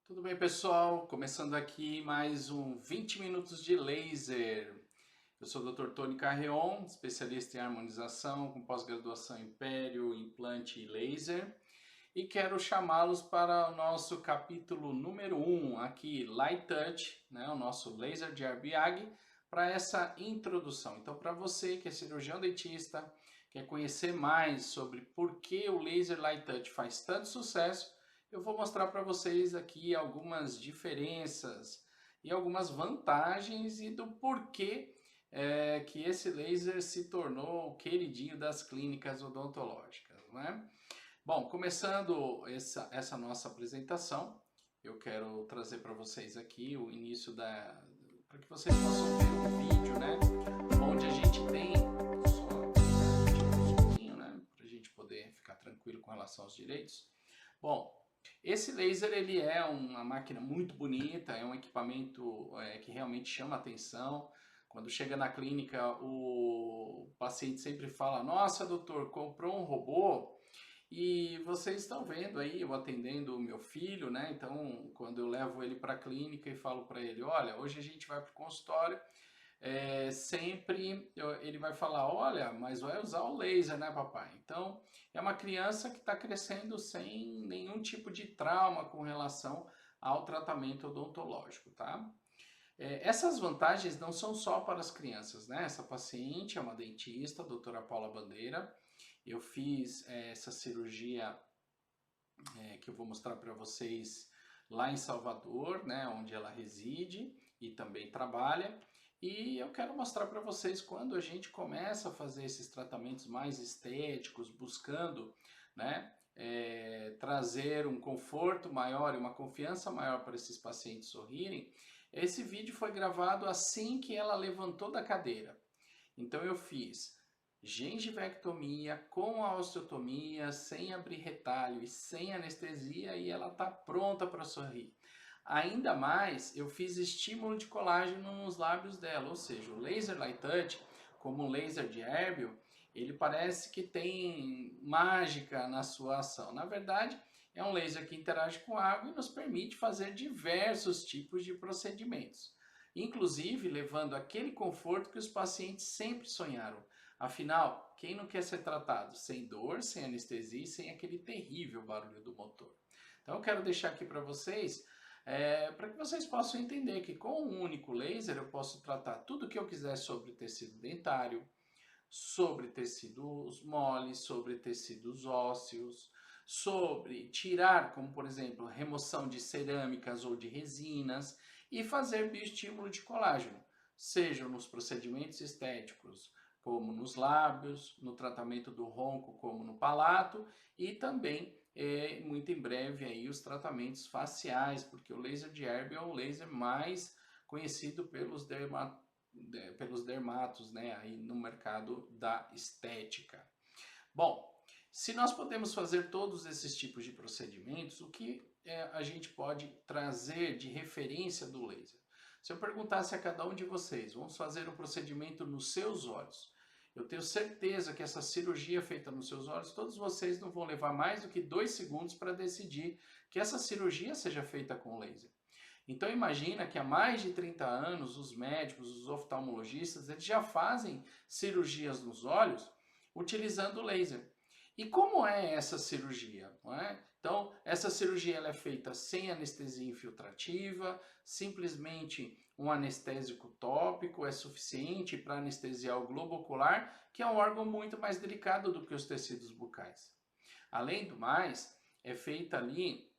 Tudo bem, pessoal? Começando aqui mais um 20 minutos de laser. Eu sou o Dr. Tony Carreon, especialista em harmonização com pós-graduação em pério, implante e laser. E quero chamá-los para o nosso capítulo número 1, aqui, Light Touch, né, o nosso laser de Arbiag, para essa introdução. Então, para você que é cirurgião dentista, quer conhecer mais sobre por que o laser Light Touch faz tanto sucesso, eu vou mostrar para vocês aqui algumas diferenças e algumas vantagens e do porquê que esse laser se tornou o queridinho das clínicas odontológicas, né? Bom, começando essa nossa apresentação, eu quero trazer para vocês aqui o início para que vocês possam ver um vídeo, né? Onde a gente tem só um pouquinho, né? Para a gente poder ficar tranquilo com relação aos direitos. Bom, esse laser ele é uma máquina muito bonita, é um equipamento que realmente chama atenção. Quando chega na clínica, o paciente sempre fala: Nossa, doutor, comprou um robô? E vocês estão vendo aí, eu atendendo o meu filho, né? Então, quando eu levo ele para a clínica e falo para ele: Olha, hoje a gente vai para o consultório. Sempre ele vai falar: Olha, mas vai usar o laser, né, papai? Então, é uma criança que está crescendo sem nenhum tipo de trauma com relação ao tratamento odontológico, tá? Essas vantagens não são só para as crianças, né? Essa paciente é uma dentista, a doutora Paula Bandeira. Eu fiz essa cirurgia que eu vou mostrar para vocês lá em Salvador, né, onde ela reside e também trabalha. E eu quero mostrar para vocês quando a gente começa a fazer esses tratamentos mais estéticos, buscando, né, trazer um conforto maior e uma confiança maior para esses pacientes sorrirem. Esse vídeo foi gravado assim que ela levantou da cadeira. Então eu fiz gengivectomia com a osteotomia, sem abrir retalho e sem anestesia, e ela está pronta para sorrir. Ainda mais, eu fiz estímulo de colágeno nos lábios dela, ou seja, o laser light touch, como um laser de Erbil, ele parece que tem mágica na sua ação. Na verdade, é um laser que interage com água e nos permite fazer diversos tipos de procedimentos, inclusive levando aquele conforto que os pacientes sempre sonharam. Afinal, quem não quer ser tratado sem dor, sem anestesia e sem aquele terrível barulho do motor? Então eu quero deixar aqui para vocês, para que vocês possam entender que com um único laser eu posso tratar tudo o que eu quiser sobre tecido dentário, sobre tecidos moles, sobre tecidos ósseos, sobre tirar, como por exemplo, remoção de cerâmicas ou de resinas e fazer bioestímulo de colágeno, seja nos procedimentos estéticos, como nos lábios, no tratamento do ronco, como no palato, e também, muito em breve, aí, os tratamentos faciais, porque o laser de Erbil é o laser mais conhecido pelos dermatos, né, aí no mercado da estética. Bom, se nós podemos fazer todos esses tipos de procedimentos, o que a gente pode trazer de referência do laser? Se eu perguntasse a cada um de vocês, vamos fazer um procedimento nos seus olhos. Eu tenho certeza que essa cirurgia feita nos seus olhos, todos vocês não vão levar mais do que 2 segundos para decidir que essa cirurgia seja feita com laser. Então imagina que há mais de 30 anos os médicos, os oftalmologistas, eles já fazem cirurgias nos olhos utilizando laser. E como é essa cirurgia? Não é? Então, essa cirurgia ela é feita sem anestesia infiltrativa, simplesmente um anestésico tópico é suficiente para anestesiar o globo ocular, que é um órgão muito mais delicado do que os tecidos bucais. Além do mais, é feita ali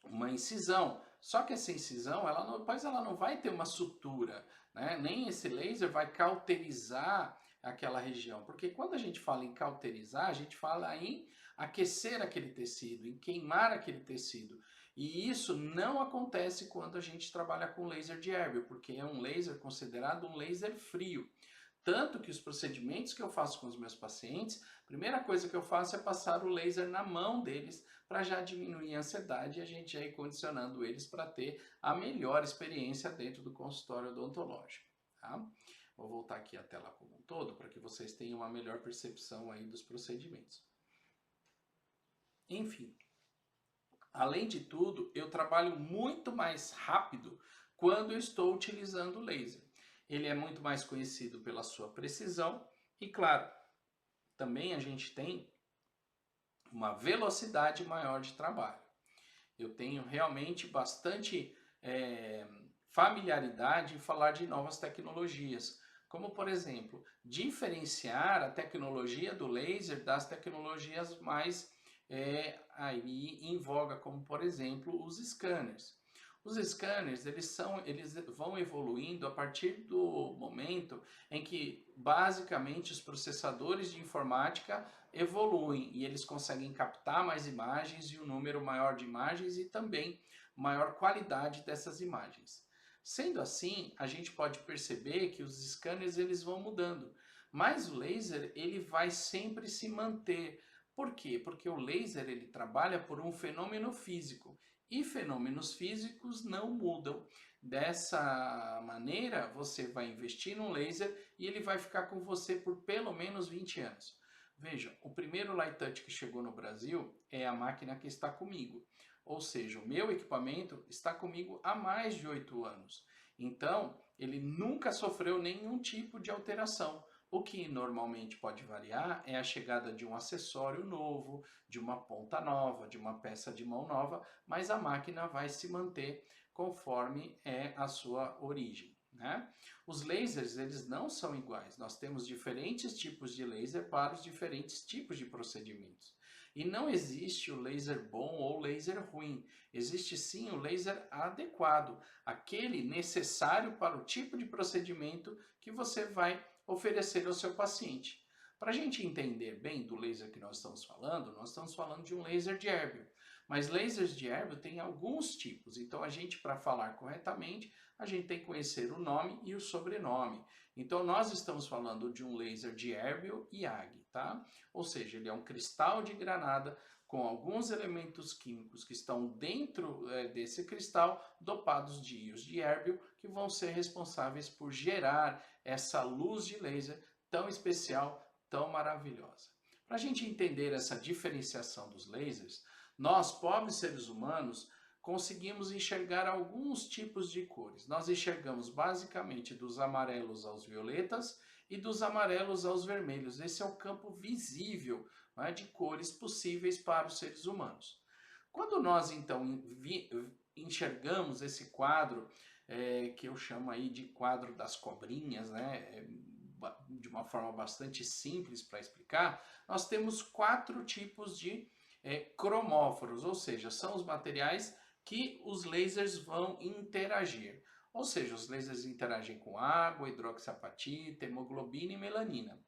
uma incisão. Só que essa incisão, ela não vai ter uma sutura, né? Nem esse laser vai cauterizar aquela região. Porque quando a gente fala em cauterizar, a gente fala em aquecer aquele tecido, em queimar aquele tecido. E isso não acontece quando a gente trabalha com laser de Erbil, porque é um laser considerado um laser frio. Tanto que os procedimentos que eu faço com os meus pacientes, a primeira coisa que eu faço é passar o laser na mão deles para já diminuir a ansiedade e a gente já ir condicionando eles para ter a melhor experiência dentro do consultório odontológico. Tá? Vou voltar aqui a tela como um todo para que vocês tenham uma melhor percepção aí dos procedimentos. Enfim, Além de tudo, eu trabalho muito mais rápido quando eu estou utilizando o laser. Ele é muito mais conhecido pela sua precisão e, claro, também a gente tem uma velocidade maior de trabalho. Eu tenho realmente bastante familiaridade em falar de novas tecnologias, como por exemplo, diferenciar a tecnologia do laser das tecnologias mais aí em voga, como por exemplo os scanners. Os scanners eles vão evoluindo a partir do momento em que basicamente os processadores de informática evoluem e eles conseguem captar mais imagens e um número maior de imagens e também maior qualidade dessas imagens. Sendo assim, a gente pode perceber que os scanners eles vão mudando, mas o laser ele vai sempre se manter. Por quê? Porque o laser ele trabalha por um fenômeno físico e fenômenos físicos não mudam. Dessa maneira, você vai investir num laser e ele vai ficar com você por pelo menos 20 anos. Veja, o primeiro Light Touch que chegou no Brasil é a máquina que está comigo. Ou seja, o meu equipamento está comigo há mais de 8 anos. Então, ele nunca sofreu nenhum tipo de alteração. O que normalmente pode variar é a chegada de um acessório novo, de uma ponta nova, de uma peça de mão nova, mas a máquina vai se manter conforme é a sua origem, né? Os lasers, eles não são iguais. Nós temos diferentes tipos de laser para os diferentes tipos de procedimentos. E não existe o laser bom ou laser ruim. Existe sim o laser adequado, aquele necessário para o tipo de procedimento que você vai oferecer ao seu paciente. Para a gente entender bem do laser que nós estamos falando de um laser de Erbium. Mas lasers de Erbium tem alguns tipos, então a gente, para falar corretamente, a gente tem que conhecer o nome e o sobrenome. Então nós estamos falando de um laser de Erbium IAG, tá? Ou seja, ele é um cristal de granada com alguns elementos químicos que estão dentro desse cristal, dopados de íons de Erbium, que vão ser responsáveis por gerar essa luz de laser tão especial, tão maravilhosa. Para a gente entender essa diferenciação dos lasers, nós, pobres seres humanos, conseguimos enxergar alguns tipos de cores. Nós enxergamos basicamente dos amarelos aos violetas e dos amarelos aos vermelhos. Esse é o campo visível, né, de cores possíveis para os seres humanos. Quando nós então enxergamos esse quadro, que eu chamo aí de quadro das cobrinhas, né, de uma forma bastante simples para explicar, nós temos 4 tipos de cromóforos, ou seja, são os materiais que os lasers vão interagir. Ou seja, os lasers interagem com água, hidroxiapatita, hemoglobina e melanina.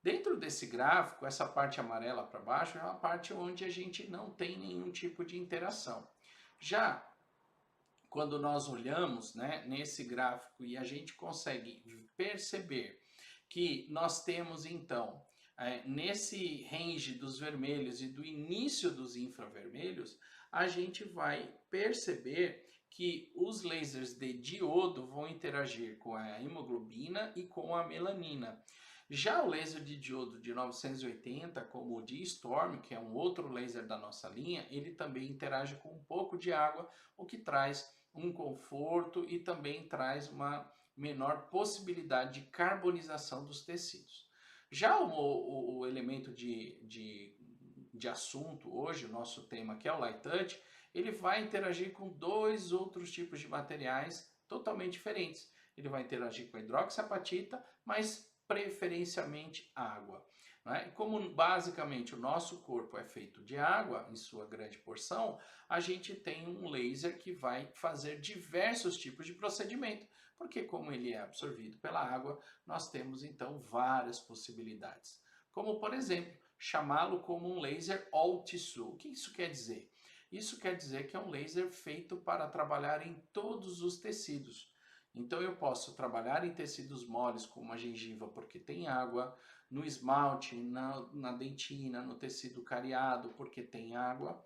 Dentro desse gráfico, essa parte amarela para baixo é uma parte onde a gente não tem nenhum tipo de interação. Já quando nós olhamos, né, nesse gráfico e a gente consegue perceber que nós temos então nesse range dos vermelhos e do início dos infravermelhos, a gente vai perceber que os lasers de diodo vão interagir com a hemoglobina e com a melanina. Já o laser de diodo de 980, como o de Storm, que é um outro laser da nossa linha, ele também interage com um pouco de água, o que traz um conforto e também traz uma menor possibilidade de carbonização dos tecidos. Já o elemento de assunto hoje, o nosso tema que é o Light Touch, ele vai interagir com 2 outros tipos de materiais totalmente diferentes. Ele vai interagir com a hidroxiapatita, mas preferencialmente água. Né? E como basicamente o nosso corpo é feito de água, em sua grande porção, a gente tem um laser que vai fazer diversos tipos de procedimento, porque como ele é absorvido pela água, nós temos então várias possibilidades. Como por exemplo, chamá-lo como um laser all tissue. O que isso quer dizer? Isso quer dizer que é um laser feito para trabalhar em todos os tecidos. Então eu posso trabalhar em tecidos moles como a gengiva porque tem água, no esmalte, na dentina, no tecido cariado porque tem água,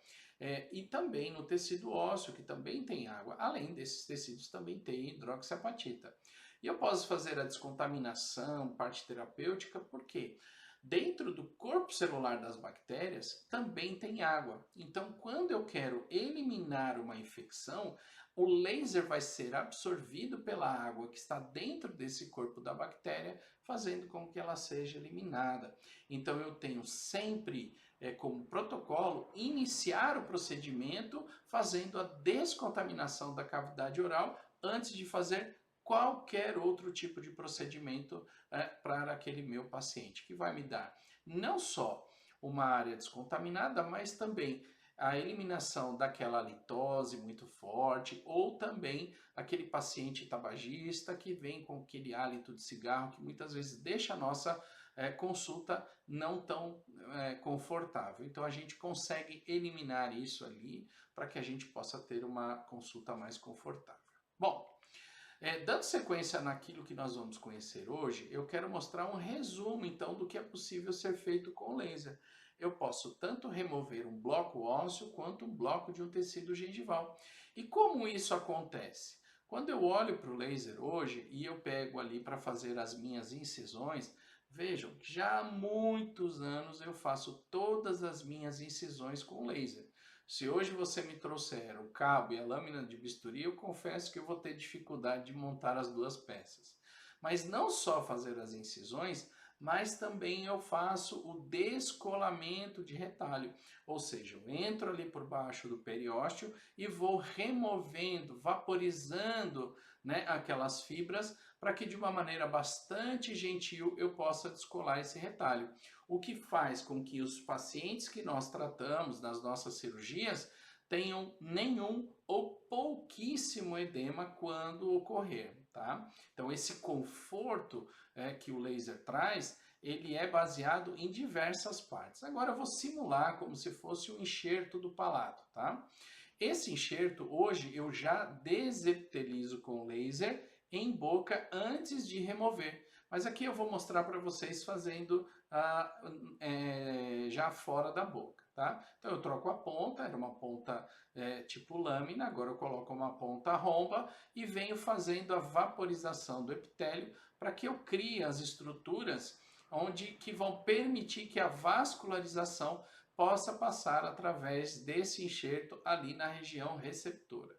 e também no tecido ósseo que também tem água. Além desses tecidos também tem hidroxiapatita. E eu posso fazer a descontaminação, parte terapêutica, por quê? Dentro do corpo celular das bactérias também tem água. Então, quando eu quero eliminar uma infecção, o laser vai ser absorvido pela água que está dentro desse corpo da bactéria, fazendo com que ela seja eliminada. Então, eu tenho sempre como protocolo iniciar o procedimento fazendo a descontaminação da cavidade oral antes de fazer qualquer outro tipo de procedimento para aquele meu paciente, que vai me dar não só uma área descontaminada, mas também a eliminação daquela halitose muito forte, ou também aquele paciente tabagista que vem com aquele hálito de cigarro que muitas vezes deixa a nossa consulta não tão confortável. Então a gente consegue eliminar isso ali para que a gente possa ter uma consulta mais confortável. Bom, dando sequência naquilo que nós vamos conhecer hoje, eu quero mostrar um resumo então do que é possível ser feito com laser. Eu posso tanto remover um bloco ósseo quanto um bloco de um tecido gengival. E como isso acontece? Quando eu olho para o laser hoje e eu pego ali para fazer as minhas incisões, vejam, já há muitos anos eu faço todas as minhas incisões com laser. Se hoje você me trouxer o cabo e a lâmina de bisturi, eu confesso que eu vou ter dificuldade de montar as duas peças. Mas não só fazer as incisões, mas também eu faço o descolamento de retalho. Ou seja, eu entro ali por baixo do periósteo e vou removendo, vaporizando, né, aquelas fibras para que de uma maneira bastante gentil eu possa descolar esse retalho. O que faz com que os pacientes que nós tratamos nas nossas cirurgias tenham nenhum ou pouquíssimo edema quando ocorrer, tá? Então esse conforto que o laser traz, ele é baseado em diversas partes. Agora eu vou simular como se fosse um enxerto do palato, tá? Esse enxerto hoje eu já desepitelizo com laser em boca antes de remover. Mas aqui eu vou mostrar para vocês fazendo já fora da boca, tá? Então eu troco a ponta, era uma ponta tipo lâmina, agora eu coloco uma ponta romba e venho fazendo a vaporização do epitélio para que eu crie as estruturas que vão permitir que a vascularização possa passar através desse enxerto ali na região receptora.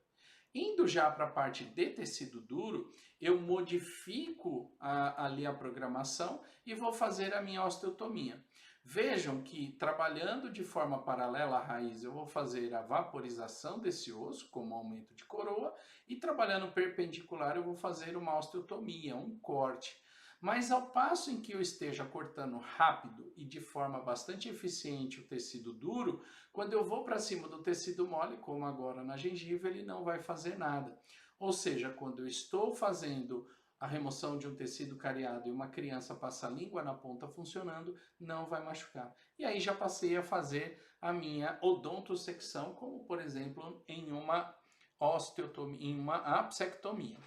Indo já para a parte de tecido duro, eu modifico ali a programação e vou fazer a minha osteotomia. Vejam que trabalhando de forma paralela à raiz, eu vou fazer a vaporização desse osso, como aumento de coroa, e trabalhando perpendicular, eu vou fazer uma osteotomia, um corte. Mas ao passo em que eu esteja cortando rápido e de forma bastante eficiente o tecido duro, quando eu vou para cima do tecido mole, como agora na gengiva, ele não vai fazer nada. Ou seja, quando eu estou fazendo a remoção de um tecido cariado e uma criança passa a língua na ponta funcionando, não vai machucar. E aí já passei a fazer a minha odontosecção, como por exemplo em uma osteotomia, em uma apsectomia.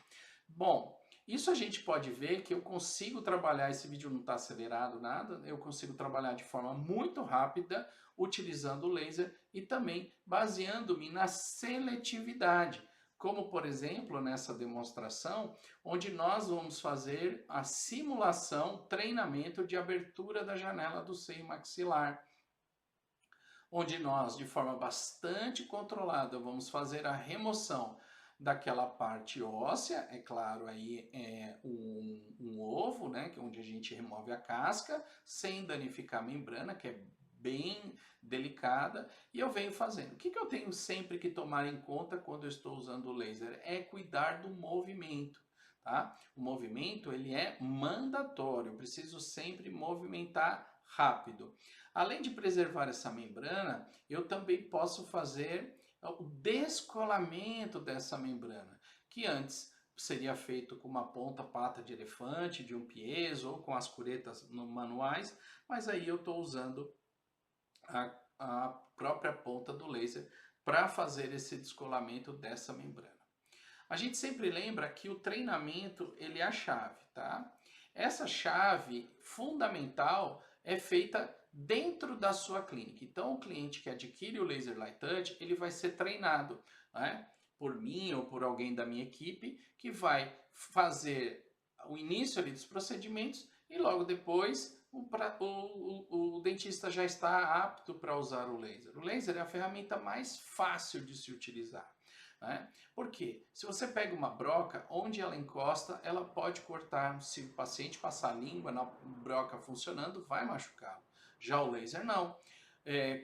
Bom, isso a gente pode ver que eu consigo trabalhar, esse vídeo não está acelerado nada, eu consigo trabalhar de forma muito rápida, utilizando o laser e também baseando-me na seletividade, como por exemplo nessa demonstração, onde nós vamos fazer a simulação, treinamento de abertura da janela do seio maxilar, onde nós, de forma bastante controlada, vamos fazer a remoção daquela parte óssea, é claro, aí é um ovo, né, que é onde a gente remove a casca, sem danificar a membrana, que é bem delicada, e eu venho fazendo. O que eu tenho sempre que tomar em conta quando eu estou usando o laser? É cuidar do movimento, tá? O movimento, ele é mandatório, eu preciso sempre movimentar rápido. Além de preservar essa membrana, eu também posso fazer o descolamento dessa membrana, que antes seria feito com uma ponta pata de elefante, de um piezo ou com as curetas manuais, mas aí eu estou usando a própria ponta do laser para fazer esse descolamento dessa membrana. A gente sempre lembra que o treinamento ele é a chave, tá? Essa chave fundamental é feita dentro da sua clínica. Então, o cliente que adquire o Laser Light Touch, ele vai ser treinado, né, por mim ou por alguém da minha equipe, que vai fazer o início ali dos procedimentos e logo depois o dentista já está apto para usar o laser. O laser é a ferramenta mais fácil de se utilizar, né? Por quê? Se você pega uma broca, onde ela encosta, ela pode cortar. Se o paciente passar a língua na broca funcionando, vai machucá-lo. Já o laser não.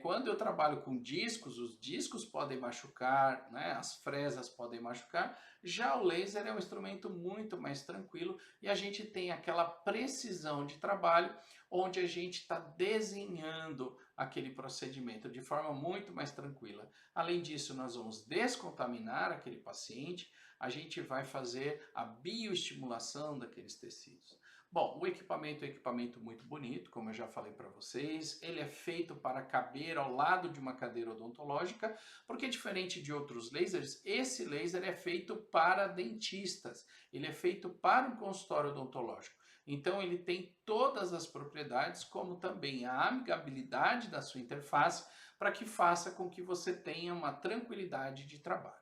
Quando eu trabalho com discos, os discos podem machucar, né? As fresas podem machucar. Já o laser é um instrumento muito mais tranquilo e a gente tem aquela precisão de trabalho onde a gente está desenhando aquele procedimento de forma muito mais tranquila. Além disso, nós vamos descontaminar aquele paciente, a gente vai fazer a bioestimulação daqueles tecidos. Bom, o equipamento é um equipamento muito bonito, como eu já falei para vocês. Ele é feito para caber ao lado de uma cadeira odontológica, porque diferente de outros lasers, esse laser é feito para dentistas. Ele é feito para um consultório odontológico. Então ele tem todas as propriedades, como também a amigabilidade da sua interface, para que faça com que você tenha uma tranquilidade de trabalho.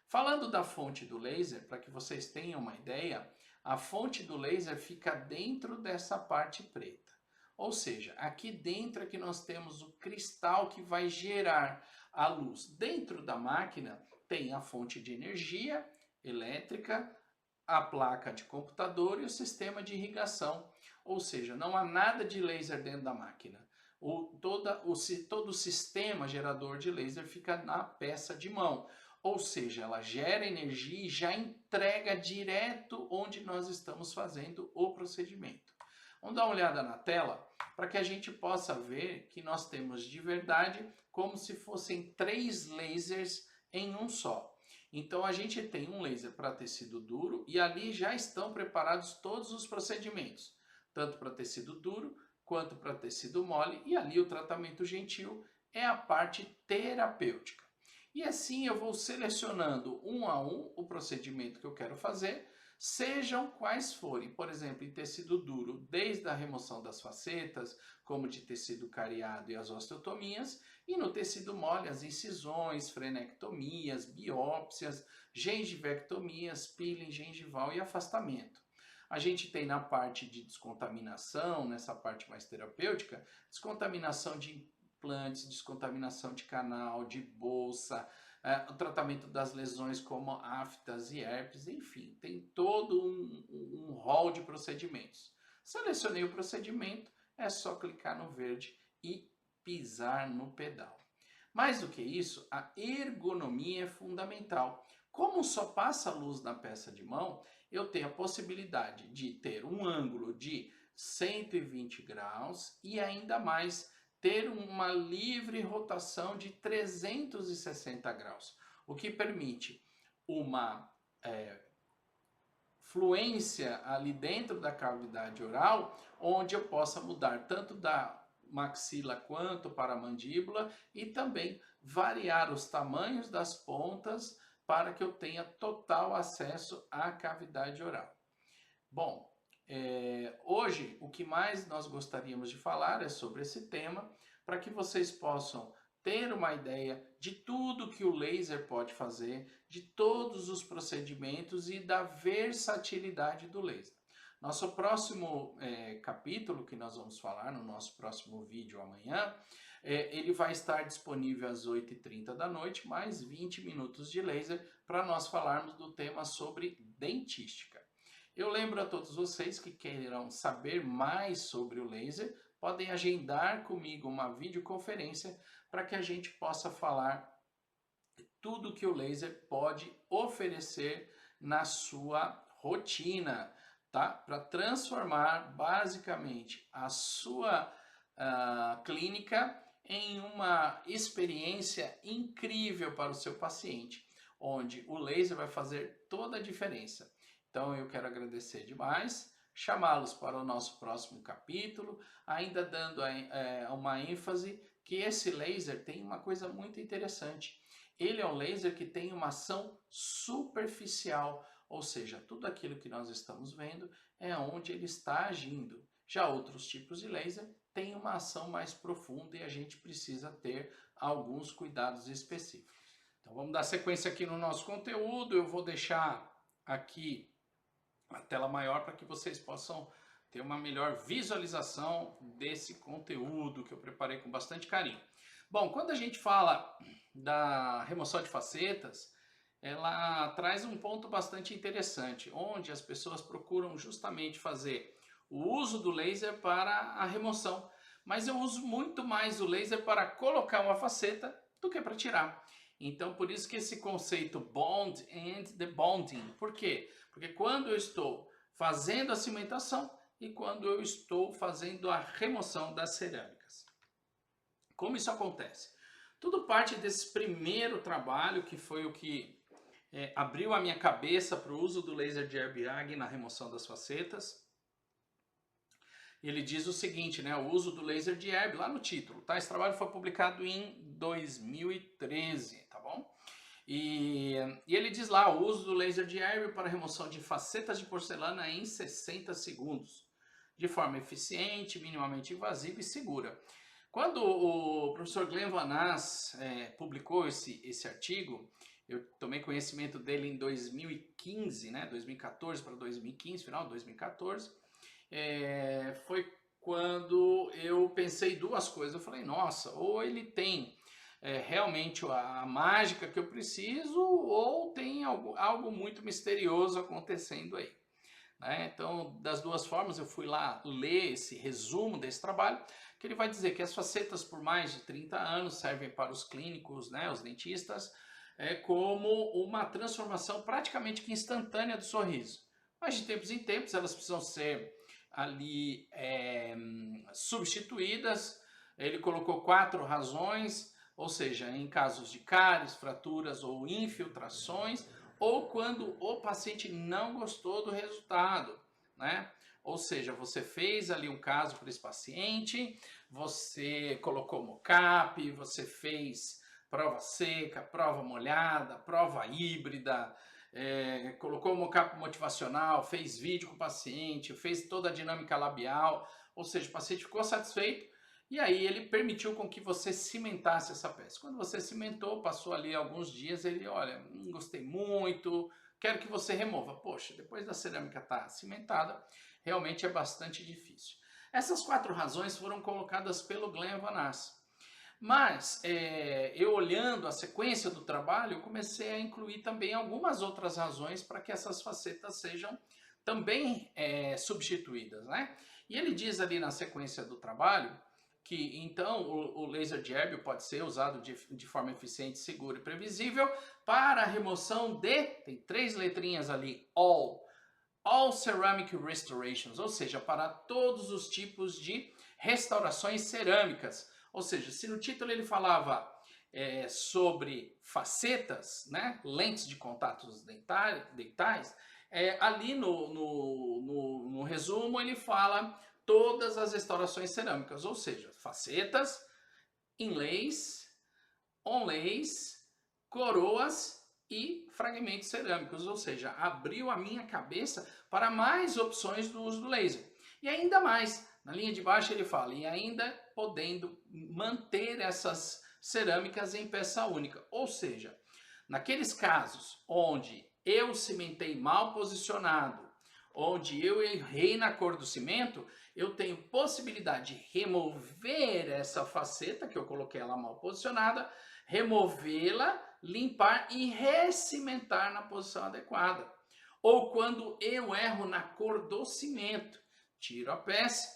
Falando da fonte do laser, para que vocês tenham uma ideia, a fonte do laser fica dentro dessa parte preta. Ou seja, aqui dentro é que nós temos o cristal que vai gerar a luz. Dentro da máquina tem a fonte de energia elétrica, a placa de computador e o sistema de irrigação. Ou seja, não há nada de laser dentro da máquina. Todo o sistema gerador de laser fica na peça de mão. Ou seja, ela gera energia e já entrega direto onde nós estamos fazendo o procedimento. Vamos dar uma olhada na tela para que a gente possa ver que nós temos de verdade como se fossem 3 lasers em um só. Então a gente tem um laser para tecido duro e ali já estão preparados todos os procedimentos, tanto para tecido duro quanto para tecido mole, e ali o tratamento gentil é a parte terapêutica. E assim eu vou selecionando um a um o procedimento que eu quero fazer, sejam quais forem. Por exemplo, em tecido duro, desde a remoção das facetas, como de tecido cariado e as osteotomias, e no tecido mole, as incisões, frenectomias, biópsias, gengivectomias, peeling gengival e afastamento. A gente tem na parte de descontaminação, nessa parte mais terapêutica, descontaminação de implantes, descontaminação de canal, de bolsa, o tratamento das lesões como aftas e herpes, enfim, tem todo um rol de procedimentos. Selecionei o procedimento, é só clicar no verde e pisar no pedal. Mais do que isso, a ergonomia é fundamental. Como só passa luz na peça de mão, eu tenho a possibilidade de ter um ângulo de 120 graus e ainda mais ter uma livre rotação de 360 graus, o que permite uma fluência ali dentro da cavidade oral, onde eu possa mudar tanto da maxila quanto para a mandíbula e também variar os tamanhos das pontas para que eu tenha total acesso à cavidade oral. Bom, hoje o que mais nós gostaríamos de falar é sobre esse tema, para que vocês possam ter uma ideia de tudo que o laser pode fazer, de todos os procedimentos e da versatilidade do laser. Nosso próximo capítulo, que nós vamos falar no nosso próximo vídeo amanhã, ele vai estar disponível às 8h30 da noite, mais 20 minutos de laser, para nós falarmos do tema sobre dentística. Eu lembro a todos vocês que queiram saber mais sobre o laser, podem agendar comigo uma videoconferência para que a gente possa falar tudo que o laser pode oferecer na sua rotina, tá? Para transformar basicamente a sua clínica em uma experiência incrível para o seu paciente, onde o laser vai fazer toda a diferença. Então eu quero agradecer demais, chamá-los para o nosso próximo capítulo, ainda dando uma ênfase que esse laser tem uma coisa muito interessante. Ele é um laser que tem uma ação superficial, ou seja, tudo aquilo que nós estamos vendo é onde ele está agindo. Já outros tipos de laser têm uma ação mais profunda e a gente precisa ter alguns cuidados específicos. Então vamos dar sequência aqui no nosso conteúdo. Eu vou deixar aqui a tela maior para que vocês possam ter uma melhor visualização desse conteúdo que eu preparei com bastante carinho. Bom, quando a gente fala da remoção de facetas, ela traz um ponto bastante interessante, onde as pessoas procuram justamente fazer o uso do laser para a remoção. Mas eu uso muito mais o laser para colocar uma faceta do que para tirar. Então, por isso que esse conceito bond and debonding. Por quê? Porque quando eu estou fazendo a cimentação e quando eu estou fazendo a remoção das cerâmicas. Como isso acontece? Tudo parte desse primeiro trabalho, que foi o que abriu a minha cabeça para o uso do laser de airbag na remoção das facetas. Ele diz o seguinte, né, o uso do laser de Erb, lá no título, tá? Esse trabalho foi publicado em 2013, tá bom? E ele diz lá, o uso do laser de Erb para remoção de facetas de porcelana em 60 segundos, de forma eficiente, minimamente invasiva e segura. Quando o professor Glenn Van Ass publicou esse artigo, eu tomei conhecimento dele em 2015, né, 2014 para 2015, final de 2014, foi quando eu pensei duas coisas. Eu falei, nossa, ou ele tem realmente a mágica que eu preciso, ou tem algo muito misterioso acontecendo aí. Né? Então, das duas formas, eu fui lá ler esse resumo desse trabalho, que ele vai dizer que as facetas por mais de 30 anos servem para os clínicos, né, os dentistas, como uma transformação praticamente que instantânea do sorriso. Mas de tempos em tempos elas precisam ser ali substituídas. Ele colocou 4 razões, ou seja, em casos de cáries, fraturas ou infiltrações, ou quando o paciente não gostou do resultado, né? Ou seja, você fez ali um caso para esse paciente, você colocou mocap, você fez prova seca, prova molhada, prova híbrida, colocou o mocap motivacional, fez vídeo com o paciente, fez toda a dinâmica labial, ou seja, o paciente ficou satisfeito e aí ele permitiu com que você cimentasse essa peça. Quando você cimentou, passou ali alguns dias, ele, olha, não gostei muito, quero que você remova. Poxa, depois da cerâmica estar cimentada, realmente é bastante difícil. Essas 4 razões foram colocadas pelo Glenn Van Ass. Mas, eu olhando a sequência do trabalho, eu comecei a incluir também algumas outras razões para que essas facetas sejam também substituídas, né? E ele diz ali na sequência do trabalho que, então, o laser de Erb pode ser usado de forma eficiente, segura e previsível para a remoção de, tem 3 letrinhas ali, all ceramic restorations, ou seja, para todos os tipos de restaurações cerâmicas. Ou seja, se no título ele falava sobre facetas, né, lentes de contatos dentais, ali no resumo ele fala todas as restaurações cerâmicas, ou seja, facetas, inlays, onlays, coroas e fragmentos cerâmicos, ou seja, abriu a minha cabeça para mais opções do uso do laser. E ainda mais, na linha de baixo ele fala, e ainda podendo manter essas cerâmicas em peça única, ou seja, naqueles casos onde eu cimentei mal posicionado, onde eu errei na cor do cimento, eu tenho possibilidade de remover essa faceta, que eu coloquei ela mal posicionada, removê-la, limpar e recimentar na posição adequada. Ou quando eu erro na cor do cimento, tiro a peça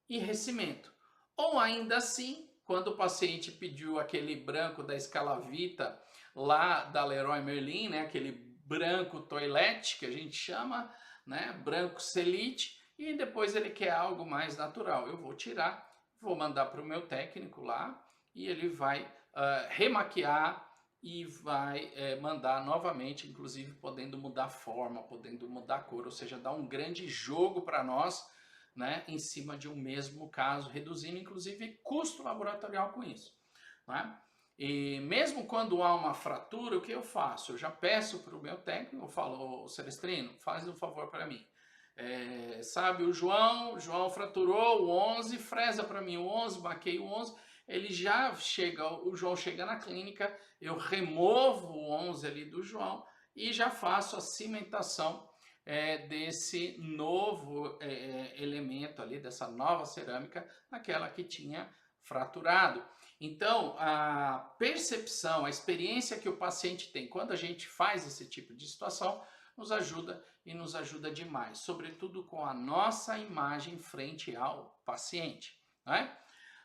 e recimento. Ou ainda assim, quando o paciente pediu aquele branco da Escalavita lá da Leroy Merlin, né, aquele branco toilette que a gente chama, né, branco Celite, e depois ele quer algo mais natural. Eu vou tirar, vou mandar para o meu técnico lá e ele vai remaquiar e vai mandar novamente, inclusive podendo mudar a forma, podendo mudar a cor, ou seja, dar um grande jogo para nós, né, em cima de um mesmo caso, reduzindo inclusive custo laboratorial com isso. Né? E mesmo quando há uma fratura, o que eu faço? Eu já peço para o meu técnico, eu falo, Celestrino, faz um favor para mim. Sabe, o João fraturou o 11, fresa para mim o 11, maquei o 11, ele já chega, o João chega na clínica, eu removo o 11 ali do João e já faço a cimentação desse novo elemento ali, dessa nova cerâmica, naquela que tinha fraturado. Então, a percepção, a experiência que o paciente tem quando a gente faz esse tipo de situação, nos ajuda e nos ajuda demais, sobretudo com a nossa imagem frente ao paciente, né?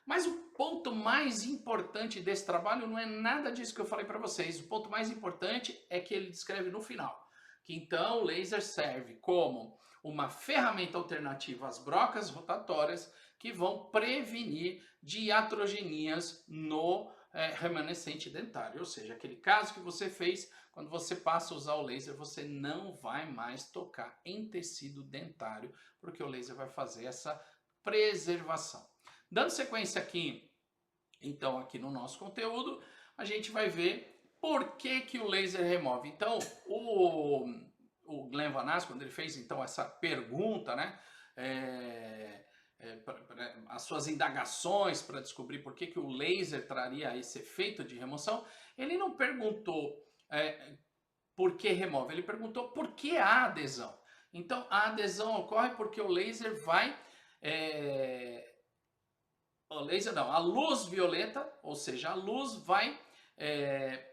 Mas o ponto mais importante desse trabalho não é nada disso que eu falei para vocês. O ponto mais importante é que ele descreve no final, que então o laser serve como uma ferramenta alternativa às brocas rotatórias que vão prevenir diatrogenias no remanescente dentário. Ou seja, aquele caso que você fez, quando você passa a usar o laser, você não vai mais tocar em tecido dentário, porque o laser vai fazer essa preservação. Dando sequência aqui, então, aqui no nosso conteúdo, a gente vai ver por que o laser remove. Então, o Glenn Van Ass, quando ele fez então essa pergunta, né, as suas indagações para descobrir por que o laser traria esse efeito de remoção, ele não perguntou por que remove, ele perguntou por que há adesão. Então, a adesão ocorre porque o laser vai... a luz violeta, ou seja, a luz vai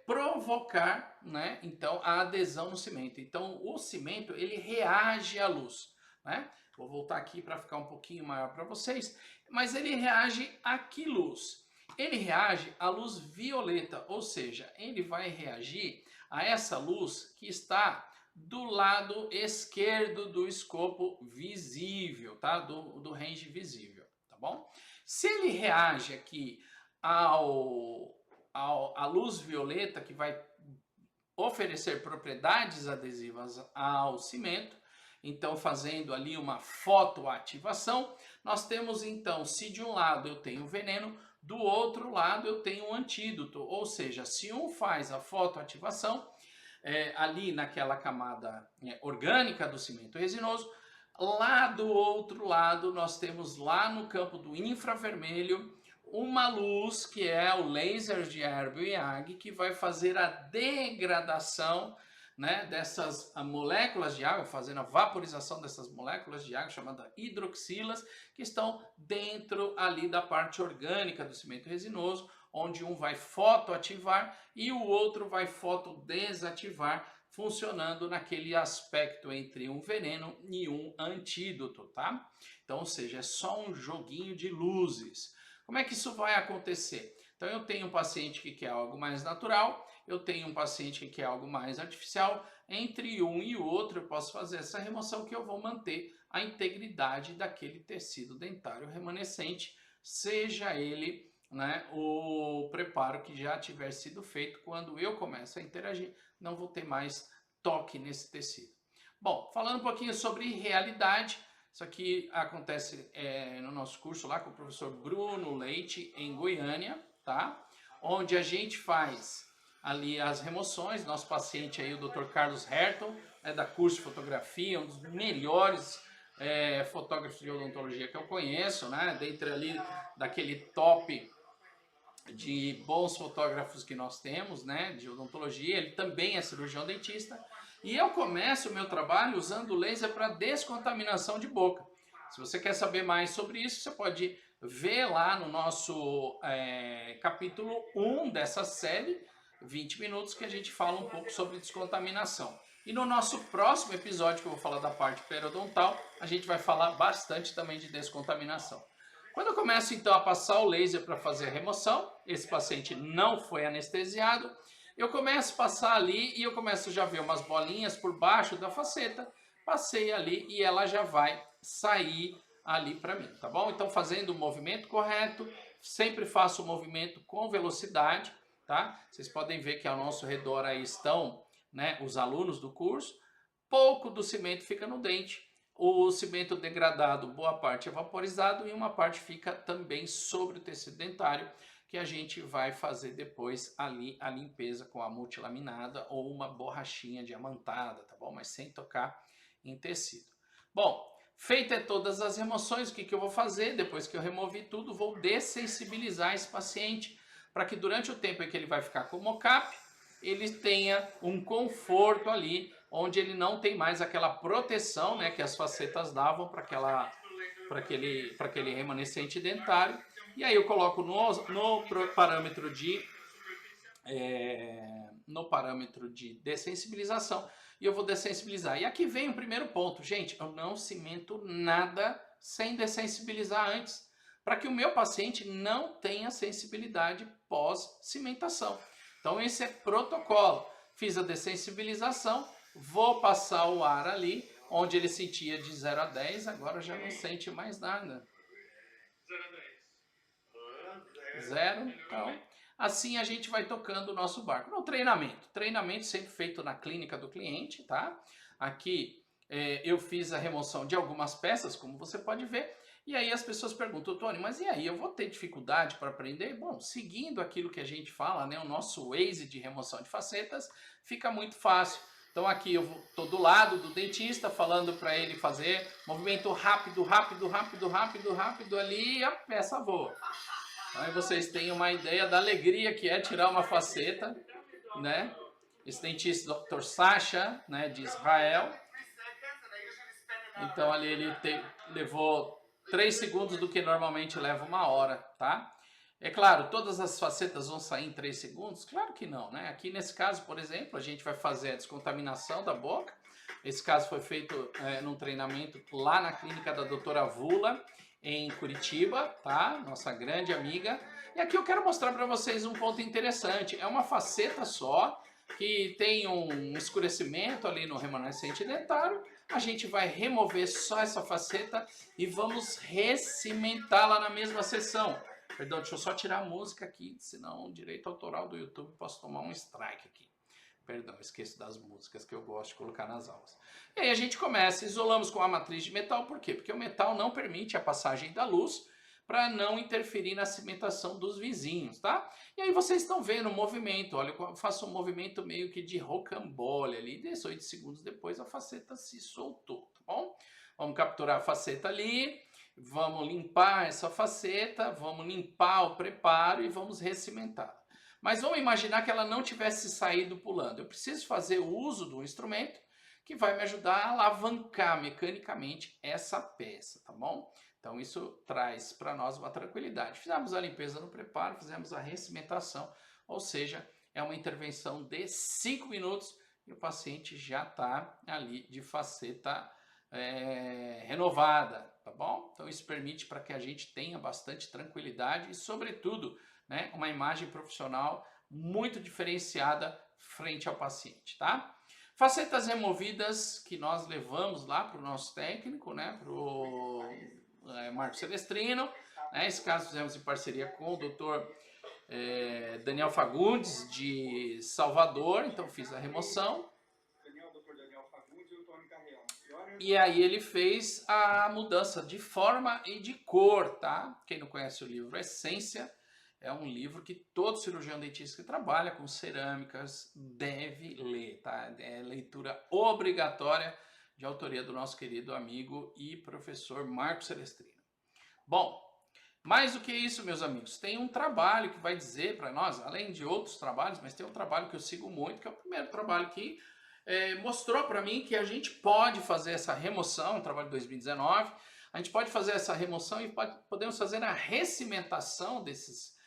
provocar, né, então, a adesão no cimento. Então, o cimento, ele reage à luz, né? Vou voltar aqui para ficar um pouquinho maior para vocês, mas ele reage a que luz? Ele reage à luz violeta, ou seja, ele vai reagir a essa luz que está do lado esquerdo do escopo visível, tá? Do range visível, tá bom? Se ele reage aqui à luz violeta, que vai oferecer propriedades adesivas ao cimento, então fazendo ali uma fotoativação, nós temos então, se de um lado eu tenho veneno, do outro lado eu tenho um antídoto, ou seja, se um faz a fotoativação, ali naquela camada orgânica do cimento resinoso, lá do outro lado nós temos lá no campo do infravermelho uma luz que é o laser de Erbieg, que vai fazer a degradação, né, dessas moléculas de água, fazendo a vaporização dessas moléculas de água, chamada hidroxilas, que estão dentro ali da parte orgânica do cimento resinoso, onde um vai fotoativar e o outro vai fotodesativar, funcionando naquele aspecto entre um veneno e um antídoto, tá? Então, ou seja, é só um joguinho de luzes. Como é que isso vai acontecer? Então, eu tenho um paciente que quer algo mais natural, eu tenho um paciente que quer algo mais artificial. Entre um e o outro, eu posso fazer essa remoção que eu vou manter a integridade daquele tecido dentário remanescente, seja ele, né, o preparo que já tiver sido feito. Quando eu começo a interagir, não vou ter mais toque nesse tecido. Bom, falando um pouquinho sobre realidade, isso aqui acontece no nosso curso lá com o professor Bruno Leite, em Goiânia, tá? Onde a gente faz ali as remoções. Nosso paciente aí, o Dr. Carlos Herton, da curso de fotografia, um dos melhores fotógrafos de odontologia que eu conheço, né? Dentre ali daquele top de bons fotógrafos que nós temos, né, de odontologia. Ele também é cirurgião dentista, e eu começo o meu trabalho usando o laser para descontaminação de boca. Se você quer saber mais sobre isso, você pode ver lá no nosso capítulo 1 dessa série, 20 minutos, que a gente fala um pouco sobre descontaminação. E no nosso próximo episódio, que eu vou falar da parte periodontal, a gente vai falar bastante também de descontaminação. Quando eu começo então a passar o laser para fazer a remoção, esse paciente não foi anestesiado, eu começo a passar ali e eu começo já a ver umas bolinhas por baixo da faceta, passei ali e ela já vai sair ali para mim, tá bom? Então, fazendo o movimento correto, sempre faço o movimento com velocidade, tá? Vocês podem ver que ao nosso redor aí estão, né, os alunos do curso. Pouco do cimento fica no dente. O cimento degradado, boa parte é vaporizado, e uma parte fica também sobre o tecido dentário, que a gente vai fazer depois ali a limpeza com a multilaminada ou uma borrachinha diamantada, tá bom? Mas sem tocar em tecido. Bom, feitas todas as remoções, o que eu vou fazer? Depois que eu removi tudo, vou dessensibilizar esse paciente, para que durante o tempo em que ele vai ficar com o mocap, ele tenha um conforto ali, onde ele não tem mais aquela proteção, né, que as facetas davam para aquele remanescente dentário. E aí eu coloco no parâmetro de dessensibilização e eu vou dessensibilizar. E aqui vem o primeiro ponto, gente, eu não cimento nada sem dessensibilizar antes, para que o meu paciente não tenha sensibilidade pós-cimentação. Então esse é protocolo. Fiz a dessensibilização, vou passar o ar ali, onde ele sentia de 0 a 10, agora já não sente mais nada. 0, então assim a gente vai tocando o nosso barco. No treinamento sempre feito na clínica do cliente, tá? Aqui eu fiz a remoção de algumas peças, como você pode ver, e aí as pessoas perguntam, Tony, mas e aí, eu vou ter dificuldade para aprender? Bom, seguindo aquilo que a gente fala, né, o nosso Waze de remoção de facetas, fica muito fácil. Então aqui eu estou do lado do dentista, falando para ele fazer movimento rápido, rápido, rápido, rápido, rápido ali, e a peça voa. Aí vocês têm uma ideia da alegria que é tirar uma faceta, né? Esse dentista, Dr. Sasha, né, de Israel. Então ali ele levou 3 segundos do que normalmente leva 1 hora, tá? É claro, todas as facetas vão sair em 3 segundos? Claro que não, né? Aqui nesse caso, por exemplo, a gente vai fazer a descontaminação da boca. Esse caso foi feito num treinamento lá na clínica da doutora Vula, em Curitiba, tá? Nossa grande amiga. E aqui eu quero mostrar para vocês um ponto interessante. É uma faceta só, que tem um escurecimento ali no remanescente dentário. A gente vai remover só essa faceta e vamos recimentá-la na mesma sessão. Perdão, deixa eu só tirar a música aqui, senão o direito autoral do YouTube posso tomar um strike aqui. Perdão, esqueço das músicas que eu gosto de colocar nas aulas. E aí a gente começa, isolamos com a matriz de metal, por quê? Porque o metal não permite a passagem da luz para não interferir na cimentação dos vizinhos, tá? E aí vocês estão vendo o movimento, olha, eu faço um movimento meio que de rocambole ali, 18 segundos depois a faceta se soltou, tá bom? Vamos capturar a faceta ali, vamos limpar essa faceta, vamos limpar o preparo e vamos recimentar. Mas vamos imaginar que ela não tivesse saído pulando. Eu preciso fazer o uso do instrumento que vai me ajudar a alavancar mecanicamente essa peça, tá bom? Então isso traz para nós uma tranquilidade. Fizemos a limpeza no preparo, fizemos a recimentação, ou seja, é uma intervenção de 5 minutos e o paciente já está ali de faceta renovada, tá bom? Então isso permite para que a gente tenha bastante tranquilidade e, sobretudo, né, uma imagem profissional muito diferenciada frente ao paciente, tá? Facetas removidas que nós levamos lá para o nosso técnico, né, para o Marcos Celestrino, né, esse caso fizemos em parceria com o Dr. Daniel Fagundes de Salvador, então fiz a remoção. E aí ele fez a mudança de forma e de cor, tá? Quem não conhece o livro Essência, é um livro que todo cirurgião dentista que trabalha com cerâmicas deve ler, tá? É leitura obrigatória de autoria do nosso querido amigo e professor Marcos Celestrino. Bom, mais do que isso, meus amigos, tem um trabalho que vai dizer para nós, além de outros trabalhos, mas tem um trabalho que eu sigo muito, que é o primeiro trabalho que mostrou para mim que a gente pode fazer essa remoção, um trabalho de 2019, a gente pode fazer essa remoção e podemos fazer a recimentação desses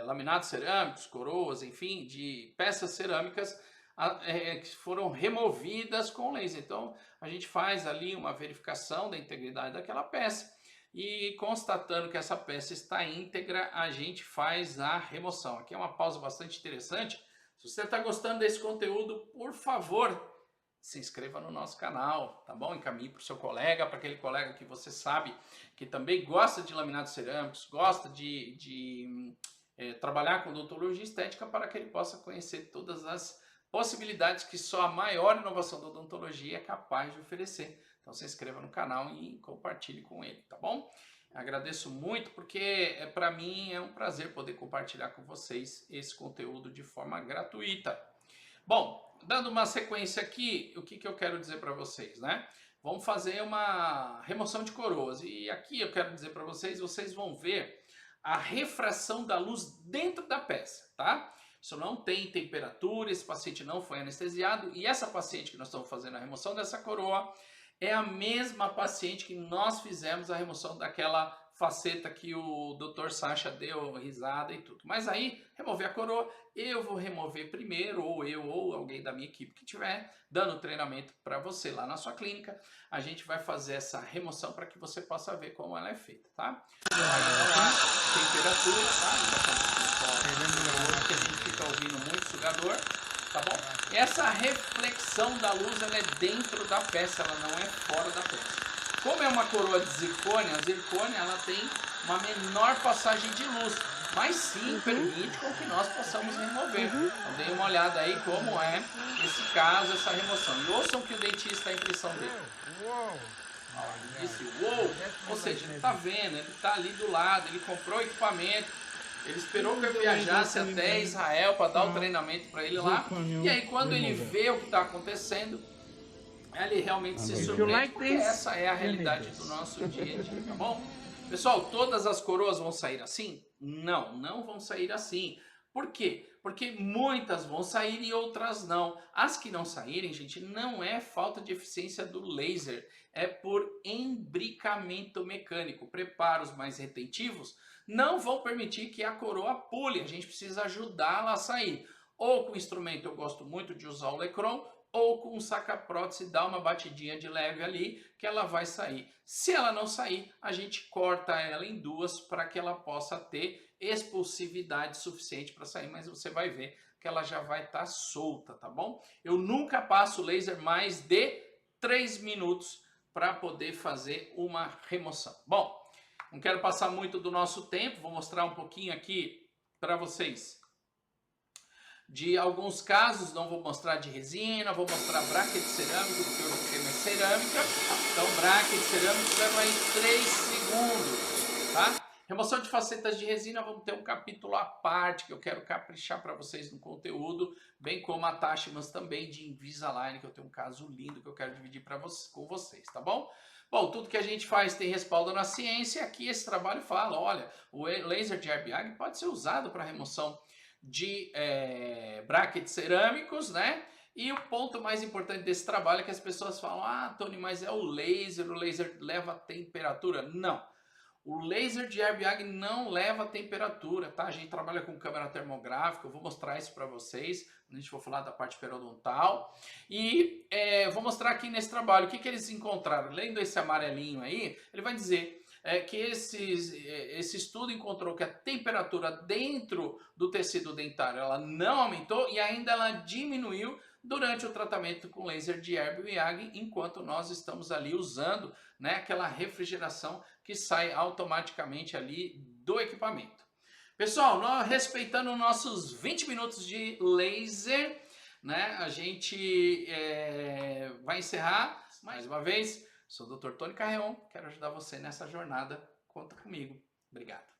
laminados cerâmicos, coroas, enfim, de peças cerâmicas que foram removidas com laser. Então, a gente faz ali uma verificação da integridade daquela peça e, constatando que essa peça está íntegra, a gente faz a remoção. Aqui é uma pausa bastante interessante. Se você está gostando desse conteúdo, por favor, se inscreva no nosso canal, tá bom? Encaminhe para o seu colega, para aquele colega que você sabe que também gosta de laminados cerâmicos, gosta de trabalhar com odontologia estética, para que ele possa conhecer todas as possibilidades que só a maior inovação da odontologia é capaz de oferecer. Então se inscreva no canal e compartilhe com ele, tá bom? Agradeço muito, porque para mim é um prazer poder compartilhar com vocês esse conteúdo de forma gratuita. Bom, dando uma sequência aqui, o que eu quero dizer para vocês, né? Vamos fazer uma remoção de coroas. E aqui eu quero dizer para vocês, vocês vão ver a refração da luz dentro da peça, tá? Isso não tem temperatura, esse paciente não foi anestesiado e essa paciente que nós estamos fazendo a remoção dessa coroa é a mesma paciente que nós fizemos a remoção daquela faceta que o Dr. Sacha deu risada e tudo. Mas aí, remover a coroa, eu vou remover primeiro, ou eu, ou alguém da minha equipe que estiver dando treinamento para você lá na sua clínica. A gente vai fazer essa remoção para que você possa ver como ela é feita, tá? Temperatura, tá? Que a gente fica ouvindo muito sugador, tá bom? Essa reflexão da luz, ela é dentro da peça, ela não é fora da peça. Como é uma coroa de zircônia, a zircônia ela tem uma menor passagem de luz, mas sim permite com que nós possamos remover. Então dê uma olhada aí como é esse caso, essa remoção. E ouçam que o dentista, a impressão dele. Ele disse uou, ou seja, ele está vendo, ele está ali do lado, ele comprou equipamento, ele esperou que eu viajasse até Israel para dar o treinamento para ele lá, e aí quando ele vê o que está acontecendo, ele realmente se surpreende, porque essa é a realidade do nosso dia a dia, tá bom? Pessoal, todas as coroas vão sair assim? Não, não vão sair assim. Por quê? Porque muitas vão sair e outras não. As que não saírem, gente, não é falta de eficiência do laser, é por embricamento mecânico. Preparos mais retentivos não vão permitir que a coroa pule, a gente precisa ajudá-la a sair. Ou com o instrumento, eu gosto muito de usar o Lecron, ou com o saca-prótese, dá uma batidinha de leve ali, que ela vai sair. Se ela não sair, a gente corta ela em duas para que ela possa ter expulsividade suficiente para sair, mas você vai ver que ela já vai estar solta, tá bom? Eu nunca passo laser mais de 3 minutos para poder fazer uma remoção. Bom, não quero passar muito do nosso tempo, vou mostrar um pouquinho aqui para vocês de alguns casos, não vou mostrar de resina, vou mostrar bracket cerâmico, porque hoje o tema é cerâmica. Então, bracket cerâmico leva aí 3 segundos, tá? Remoção de facetas de resina, vamos ter um capítulo à parte, que eu quero caprichar para vocês no conteúdo, bem como attachments também de Invisalign, que eu tenho um caso lindo que eu quero dividir com vocês, tá bom? Bom, tudo que a gente faz tem respaldo na ciência, aqui esse trabalho fala, olha, o laser de airbag pode ser usado para remoção de brackets cerâmicos, né? E o ponto mais importante desse trabalho é que as pessoas falam, ah, Tony, mas é o laser leva temperatura. Não, o laser de airbag não leva temperatura, tá? A gente trabalha com câmera termográfica, eu vou mostrar isso para vocês, quando a gente for falar da parte periodontal. E vou mostrar aqui nesse trabalho, o que eles encontraram. Lendo esse amarelinho aí, ele vai dizer que esse estudo encontrou que a temperatura dentro do tecido dentário ela não aumentou e ainda ela diminuiu durante o tratamento com laser de airbag, enquanto nós estamos ali usando, né, aquela refrigeração que sai automaticamente ali do equipamento. Pessoal, nós respeitando nossos 20 minutos de laser, né, a gente vai encerrar mais uma vez. Sou o Dr. Tony Carreon, quero ajudar você nessa jornada. Conta comigo. Obrigado.